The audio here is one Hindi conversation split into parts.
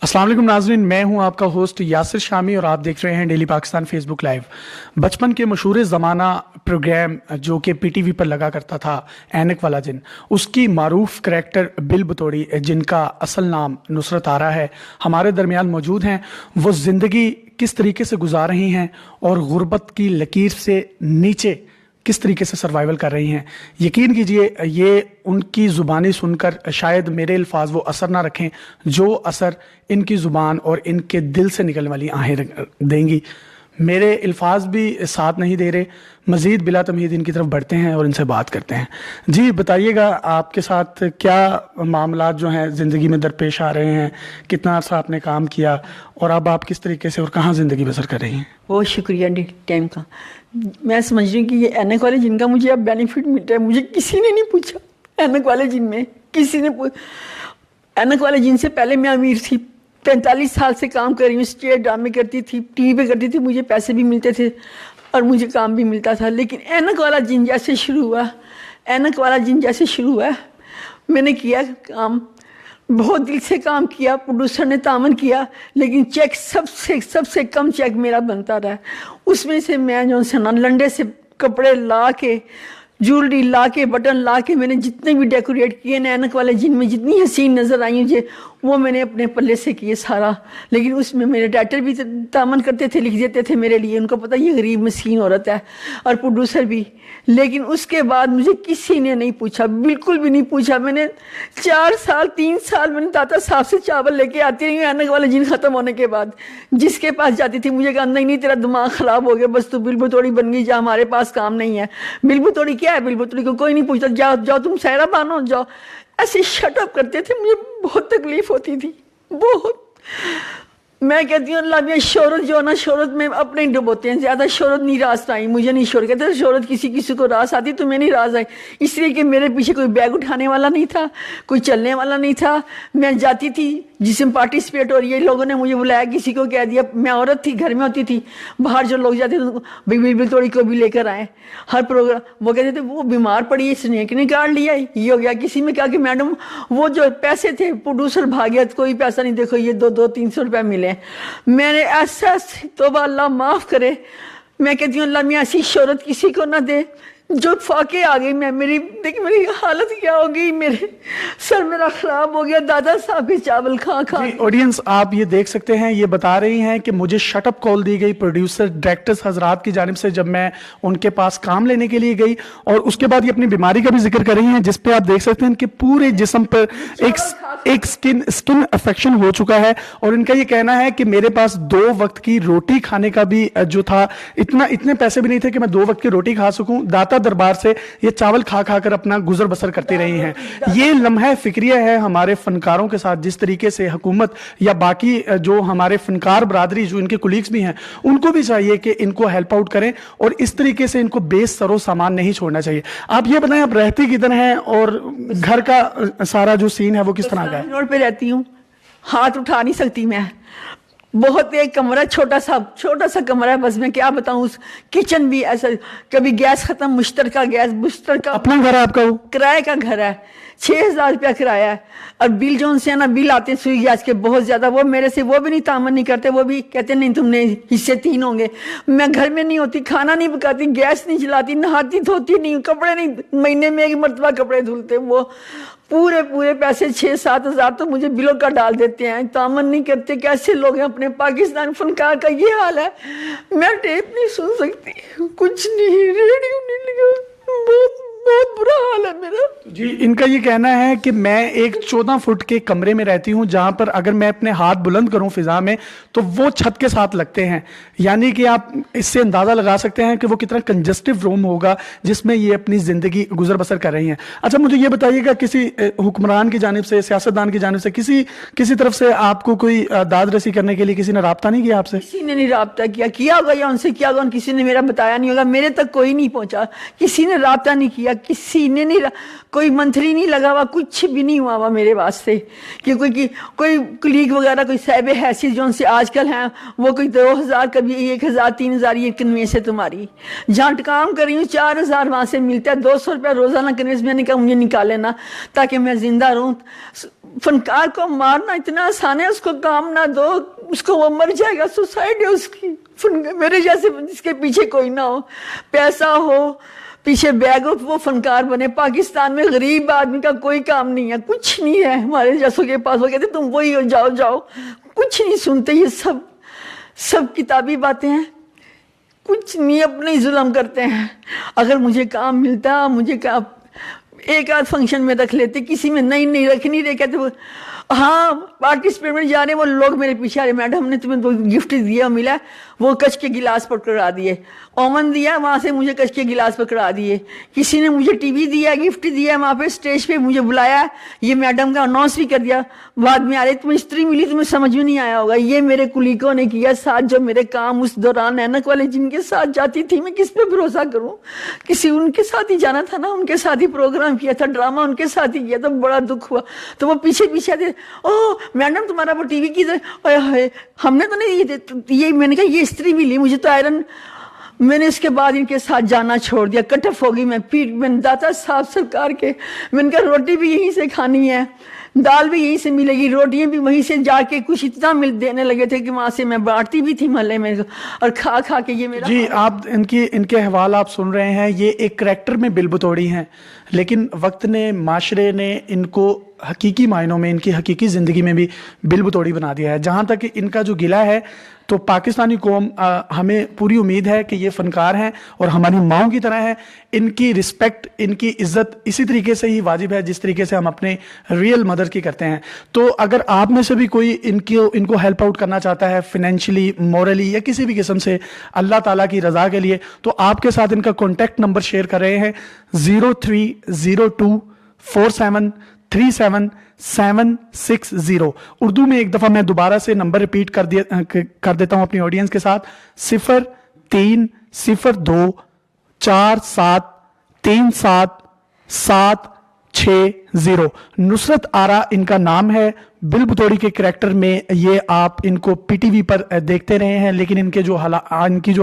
अस्सलाम वालेकुम नाज़रीन, मैं हूं आपका होस्ट यासिर शामी और आप देख रहे हैं डेली पाकिस्तान फेसबुक लाइव। बचपन के मशहूर ज़माना प्रोग्राम जो कि पीटीवी पर लगा करता था, ऐनक वाला जिन, उसकी मारूफ करैक्टर बिल बतौड़ी, जिनका असल नाम नुसरत आरा है, हमारे दरमियान मौजूद हैं। वो ज़िंदगी किस तरीके से गुजार रही हैं और गुर्बत की लकीर से नीचे किस तरीके से सर्वाइवल कर रही हैं। यकीन कीजिए, ये उनकी ज़ुबानी सुनकर शायद मेरे अल्फाज वो असर ना रखें जो असर इनकी ज़ुबान और इनके दिल से निकलने वाली आहें देंगी। मेरे अल्फाज भी साथ नहीं दे रहे। मज़ीद बिला तमहीद इनकी तरफ बढ़ते हैं और इनसे बात करते हैं। जी बताइएगा, आपके साथ क्या मामला जो हैं ज़िंदगी में दरपेश आ रहे हैं, कितना अर्सा आपने काम किया और अब आप किस तरीके से और कहाँ ज़िंदगी बसर कर रही हैं? बहुत शुक्रिया टाइम का। मैं समझ रही हूँ कि ये ऐनक वाले जिनका मुझे अब बेनिफिट मिल रहा है, मुझे किसी ने नहीं पूछा। ऐनक वाले जिन में किसी ने ऐनक वाले जिन से पहले मैं अमीर थी, 45 साल से काम कर रही हूँ। स्टेज ड्रामे करती थी, टीवी पे करती थी, मुझे पैसे भी मिलते थे और मुझे काम भी मिलता था। लेकिन ऐनक वाला जिन जैसे शुरू हुआ, ऐनक वाला जिन जैसे शुरू हुआ, मैंने किया काम, बहुत दिल से काम किया। प्रोड्यूसर ने तामन किया, लेकिन चेक सबसे कम चेक मेरा बनता रहा। उसमें से मैं जो से ना लंडे से कपड़े ला के, ज्वेलरी ला के, बटन ला के, मैंने जितने भी डेकोरेट किए ना ऐनक वाले जिन में जितनी हसीन नज़र आई मुझे, वो मैंने अपने पल्ले से किए सारा। लेकिन उसमें मेरे डायरेक्टर भी तामन करते थे, लिख देते थे मेरे लिए, उनको पता ये गरीब मस्कीन औरत है, और प्रोड्यूसर भी। लेकिन उसके बाद मुझे किसी ने नहीं पूछा, बिल्कुल भी नहीं पूछा। मैंने 3 साल मैंने दाता साहब से चावल लेके आती रही हूँ ऐनक वाले जिन ख़त्म होने के बाद। जिसके पास जाती थी मुझे कहा नहीं तेरा दिमाग ख़राब हो गया, बस तू बिल बतौड़ी बन गई, जा, हमारे पास काम नहीं है। बिल बतौड़ी क्या है? बिल बतौड़ी को कोई नहीं पूछता, जाओ जाओ तुम सहरा बानो जाओ। ऐसे शटअप करते थे, मुझे बहुत तकलीफ होती थी, बहुत। मैं कहती हूँ अल्लाह में शोहरत जो ना, शोहरत में अपने ही डुबोते हैं, ज़्यादा शोहरत नहीं रास आई। मुझे नहीं शोहरत कहते, शोहरत किसी को रास आती तो मैं नहीं रास आई, इसलिए कि मेरे पीछे कोई बैग उठाने वाला नहीं था, कोई चलने वाला नहीं था। मैं जाती थी जिसमें पार्टिसिपेट हो रही है, लोगों ने मुझे बुलाया, किसी को कह दिया। मैं औरत थी, घर में होती थी, बाहर जो लोग जाते थे उनको भाई बिल तोड़ी को भी लेकर आए हर प्रोग्राम। वो कहते थे वो बीमार पड़ी है, स्नेक ने काट लिया, ये हो गया। किसी में कहा कि मैडम वो जो पैसे थे प्रोड्यूसर भाग गया, कोई पैसा नहीं, देखो ये 200-300 रुपये मिले। मैंने ऐसा, तौबा अल्लाह माफ़ करे, मैं कहती हूँ अल्लाह में ऐसी शोहरत किसी को ना दे। जो फाके आ गई, मैं मेरी देखिए मेरी हालत क्या हो गई, मेरे सर मेरा ख़राब हो गया दादा साहब के चावल खा खा। ऑडियंस आप ये देख सकते हैं, ये बता रही हैं कि मुझे शटअप कॉल दी गई प्रोड्यूसर डायरेक्टर्स हजरात की जानिब से जब मैं उनके पास काम लेने के लिए गई। और उसके बाद ये अपनी बीमारी का भी जिक्र कर रही हैं, जिसपे आप देख सकते हैं कि पूरे जिस्म पर एक स्किन अफेक्शन हो चुका है। और इनका ये कहना है कि मेरे पास 2 वक्त की रोटी खाने का भी जो था, इतने पैसे भी नहीं थे कि मैं 2 वक्त की रोटी खा सकूं। दाता दरबार से ये चावल खा खा कर अपना गुजर बसर करती रही हैं। ये लम्हा फिक्रिया है हमारे फनकारों के साथ, जिस तरीके से हुकूमत या बाकी जो हमारे फनकार बरादरी जो इनके कुलीग्स भी हैं, उनको भी चाहिए कि इनको हेल्प आउट करें और इस तरीके से इनको बेस सरो सामान नहीं छोड़ना चाहिए। आप ये बताएं, आप रहती किधर हैं और घर का सारा जो सीन है वो किस तरह का है? रोड पे रहती हूँ, हाथ उठा नहीं सकती मैं, बहुत एक कमरा छोटा सा कमरा है, बस मैं क्या बताऊं। उस किचन भी ऐसा, कभी गैस खत्म, मुश्तरका अपना घर है आपका? वो किराए का घर है, 6000 रुपया किराया है। और बिल जो उनसे ना बिल आते हैं सुई गैस के बहुत ज्यादा, वो मेरे से वो भी नहीं तामन नहीं करते, वो भी कहते नहीं तुमने हिस्से 3 होंगे। मैं घर में नहीं होती, खाना नहीं पकाती, गैस नहीं चलाती, नहाती धोती नहीं, कपड़े नहीं, महीने में 1 मरतबा कपड़े धुलते। वो पूरे पैसे 6-7 हज़ार तो मुझे बिलों का डाल देते हैं, तामन नहीं करते। कैसे लोग हैं अपने पाकिस्तान फनकार का ये हाल है। मैं टेप नहीं सुन सकती, कुछ नहीं, रेडियो नहीं लगा, बहुत बुरा हाल है मेरा। जी, इनका ये कहना है कि मैं एक 14 फुट के कमरे में रहती हूं, जहां पर अगर मैं अपने हाथ बुलंद करूं फिजा में तो वो छत के साथ लगते हैं। यानी कि आप इससे अंदाजा लगा सकते हैं कि वो कितना कंजस्टिव रूम होगा जिसमें ये अपनी जिंदगी गुजर बसर कर रही हैं। अच्छा, मुझे ये बताइएगा, किसी हुक्मरान की जानिब से, सियासतदान की जानिब से, किसी तरफ से आपको कोई दाद रसी करने के लिए किसी ने राब्ता नहीं किया आपसे? किसी ने नहीं राब्ता किया होगा या उनसे किया होगा, किसी ने मेरा बताया नहीं होगा, मेरे तक कोई नहीं पहुंचा, किसी ने राब्ता नहीं किया, किसी ने नहीं, कोई मंथली नहीं लगा हुआ, कुछ भी नहीं हुआ हुआ मेरे वास्ते। कि कोई कुलीग वगैरह, कोई साहिब हैसियत जो उनसे आजकल हैं, वो कोई 2000, कभी 1000, 3000, ये कन्वेंस है तुम्हारी। जहाँ काम कर रही हूँ 4000 वहाँ से मिलता है, 200 रुपया रोजाना कन्वेंस। मैंने कहा मुझे निकाल लेना ताकि मैं जिंदा रहूँ। फनकार को मारना इतना आसान है, उसको काम ना दो, उसको वो मर जाएगा, सुसाइड है उसकी। मेरे जैसे जिसके पीछे कोई ना हो, पैसा हो, पीछे बैग हो, वो फनकार बने। पाकिस्तान में गरीब आदमी का कोई काम नहीं है, कुछ नहीं है हमारे जैसों के पास। वो कहते तुम वही हो, जाओ जाओ, कुछ नहीं सुनते। ये सब किताबी बातें हैं, कुछ नहीं, अपने ही जुल्म करते हैं। अगर मुझे काम मिलता, मुझे एक आध फंक्शन में रख लेते, किसी में नहीं रख नहीं रहे। कहते वो हाँ पार्टिसिपेट में जा रहे, वो लोग मेरे पीछे आ रहे, मैडम हमने तुम्हें तो गिफ्ट दिया मिला, वो कच के गिलास पकड़ा दिए। ओमन दिया, वहाँ से मुझे कच के गिलास पकड़ा दिए। किसी ने मुझे टीवी दिया, गिफ्ट दिया, वहाँ पे स्टेज पे मुझे बुलाया, ये मैडम का अनाउंस भी कर दिया। बाद में आ रहे तुम्हें स्त्री मिली, तुम्हें समझ में नहीं आया होगा। ये मेरे कुलीगों ने किया साथ, जो मेरे काम उस दौरान ऐनक वाले जिनके साथ जाती थी, मैं किस पे भरोसा करूँ। किसी उनके साथ ही जाना था ना, उनके साथ ही प्रोग्राम किया था, ड्रामा उनके साथ ही किया, तो बड़ा दुख हुआ। तो वो पीछे पीछे आते, ओह मैडम तुम्हारा वो टीवी की, हमने तो नहीं ये मैंने कहा ये स्त्री मिली मुझे तो आयरन। मैंने इसके बाद इनके साथ जाना छोड़ दिया, कट ऑफ हो गई मैं। फिर मैंने दाता साहब सरकार के, मैंने कहा रोटी भी यहीं से खानी है, दाल भी यहीं से मिलेगी, रोटियां भी वहीं से जाके कुछ इतना देने लगे थे कि वहां से मैं बांटती भी थी मोहल्ले में, और खा खा के ये मेरा। जी आप इनके हवाल आप सुन रहे हैं। ये एक करैक्टर में बिलबुतोड़ी हैं, लेकिन वक्त ने, माशरे ने इनको हकीकी मायनों में, इनकी हकीकी ज़िंदगी में भी बिलबुतोड़ी बना दिया है। जहाँ तक इनका जो गिला है, तो पाकिस्तानी कौम, हमें पूरी उम्मीद है कि ये फनकार हैं और हमारी माओं की तरह हैं। इनकी रिस्पेक्ट, इनकी इज्जत इसी तरीके से ही वाजिब है जिस तरीके से हम अपने रियल मदर की करते हैं। तो अगर आप में से भी कोई इनको हेल्प आउट करना चाहता है फाइनेंशियली, मोरली या किसी भी किस्म से, अल्लाह ताला की रज़ा के लिए, तो आपके साथ इनका कॉन्टैक्ट नंबर शेयर कर रहे हैं 0302473760। उर्दू में एक दफ़ा मैं दोबारा से नंबर रिपीट कर देता हूं अपनी ऑडियंस के साथ, 0302473760। नुसरत आरा इनका नाम है। बिलबुतोड़ी के करैक्टर में ये आप इनको पीटीवी पर देखते रहे हैं, लेकिन इनकी जो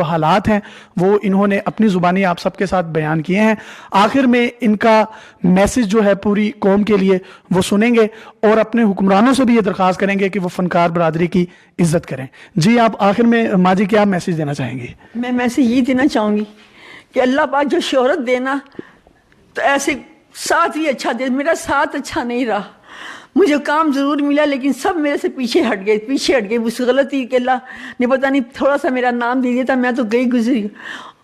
हालात हैं वो इन्होंने अपनी जुबानी आप सबके साथ बयान किए हैं। आखिर में इनका मैसेज जो है पूरी कौम के लिए वो सुनेंगे और अपने हुक्मरानों से भी ये दरख्वास्त करेंगे कि वो फनकार बरादरी की इज्जत करें। जी आप आखिर में माँ जी क्या मैसेज देना चाहेंगी? मैं मैसेज ये देना चाहूँगी कि अल्लाह पाक जो शोहरत देना, तो ऐसे साथ भी अच्छा दे। मेरा साथ अच्छा नहीं रहा, मुझे काम जरूर मिला, लेकिन सब मेरे से पीछे हट गए उस गलती के। अल्लाह ने पता नहीं थोड़ा सा मेरा नाम दे दिया था, मैं तो गई गुजरी।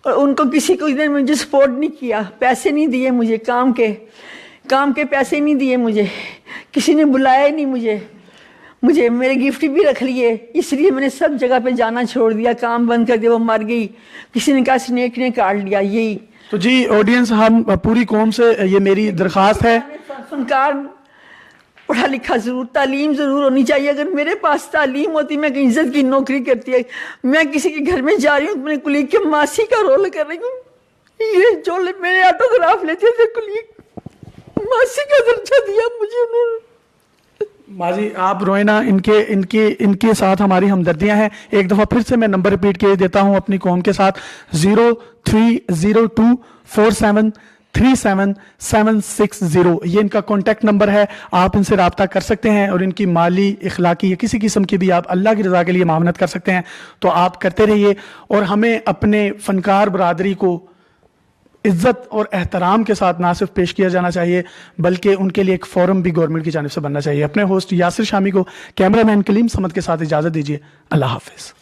और उनको किसी को इधर मुझे सपोर्ट नहीं किया, पैसे नहीं दिए मुझे, काम के पैसे नहीं दिए मुझे, किसी ने बुलाया ही नहीं मुझे मेरे गिफ्ट भी रख लिए। इसलिए मैंने सब जगह पे जाना छोड़ दिया, काम बंद कर दिया। वो मर गई, किसी ने कहा स्नेक ने काट लिया। यही तो जी ऑडियंस, हम पूरी कौम से ये मेरी दरख्वास्त है, फनकार पढ़ा लिखा जरूर, तालीम जरूर होनी चाहिए। अगर मेरे पास तालीम होती, मैं इज्जत की नौकरी करती है। मैं किसी के घर में जा रही हूँ, अपने कुलीग के मासी का रोल कर रही हूँ, ये जो मेरे ऑटोग्राफ लेते थे कुलीग, मासी का दर्जा दिया मुझे उन्होंने। माँ जी आप रोए ना, इनके साथ हमारी हमदर्दियां हैं। एक दफ़ा फिर से मैं नंबर रिपीट किए देता हूं अपनी कौम के साथ, 0302473760। ये इनका कॉन्टैक्ट नंबर है, आप इनसे रब्ता कर सकते हैं और इनकी माली, इखलाकी या किसी किस्म की भी आप अल्लाह की रज़ा के लिए मामनत कर सकते हैं। तो आप करते रहिए और हमें अपने फनकार बरादरी को इज्जत और एहतराम के साथ ना सिर्फ पेश किया जाना चाहिए, बल्कि उनके लिए एक फोरम भी गवर्नमेंट की जानिब से बनना चाहिए। अपने होस्ट यासिर शामी को कैमरामैन कलीम समद के साथ इजाज़त दीजिए। अल्लाह हाफिज़।